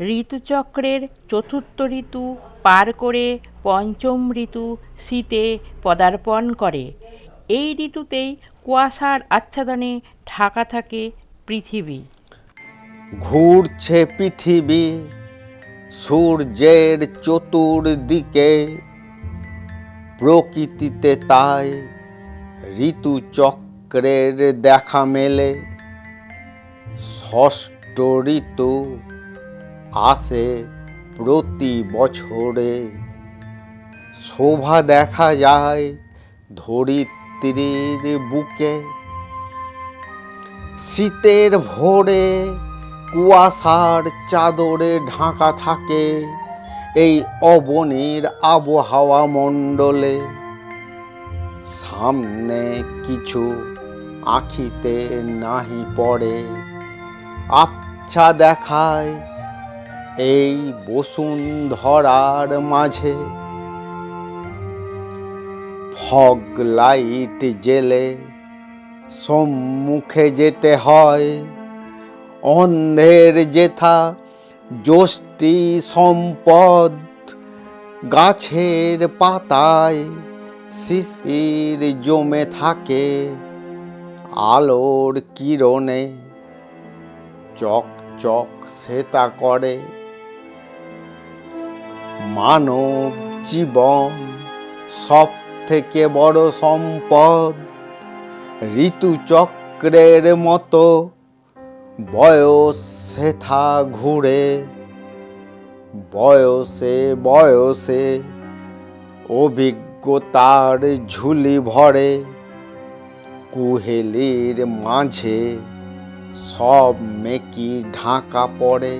ঋতুচক্রের চতুর্থ ঋতু পার করে পঞ্চম ঋতু শীতে পদার্পণ করে। এই ঋতুতেই কুয়াশার আচ্ছাদনে ঢাকা থাকে পৃথিবী। ঘুরছে পৃথিবী সূর্যের চতুর্দিকে, প্রকৃতিতে তাই ঋতুচক্রের দেখা মেলে। ষষ্ঠ ঋতু আসে প্রতি বছরে, শোভা দেখা যায় ধরিত্রীর বুকে। শীতের ভোরে কুয়াশার চাদরে ঢাকা থাকে এই অবনীর আবহাওয়া মণ্ডলে। সামনে কিছু আঁখিতে নাহি পড়ে, আবছা দেখায় এই বসুন্ধরার মাঝে। ফগ লাইট জেলে সম্মুখে যেতে হয়, অন্ধের যেথা যষ্টি সম্পদ। গাছের পাতায় শিশির জমে থাকে আলোর কিরণে, চকচক শ্বেতা করে। মানব জীবন সব থেকে বড় সম্পদ, ঋতুচক্রের মতো বয়স সেথা ঘুরে। বয়সে বয়সে অভিজ্ঞতার ঝুলি ভরে, কুহেলির মাঝে সব মেকি ঢাকা পড়ে।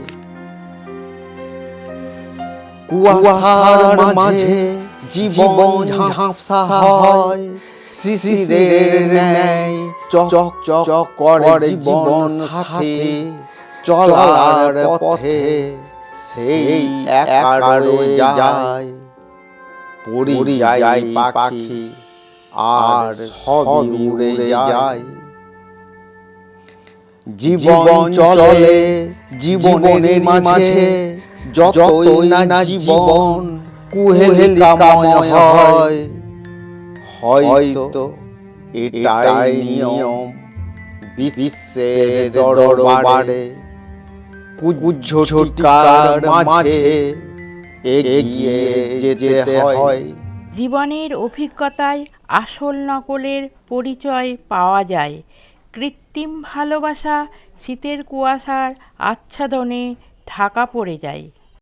কুয়াশার মাঝে জীবন ঝাপসা হয়, শিশিরের ন্যায় চক চক করে জীবন সাথী। চলার পথে সেই একা রয়ে যায়, পরিযায়ী পাখি আর সবই উড়ে যায়। জীবন চলে জীবনের মাঝে, যতই না জীবন কুহেলিকাময় হয়। হয়তো এটাই নিয়ম বিশ্বের দরবারে, কুজ্ঝটিকার মাঝে এগিয়ে যেতে হয়। জীবনের অভিজ্ঞতায় আসল নকলের পরিচয় পাওয়া যায়। কৃত্রিম ভালোবাসা শীতের কুয়াশার আচ্ছাদনে ঢাকা পড়ে যায়।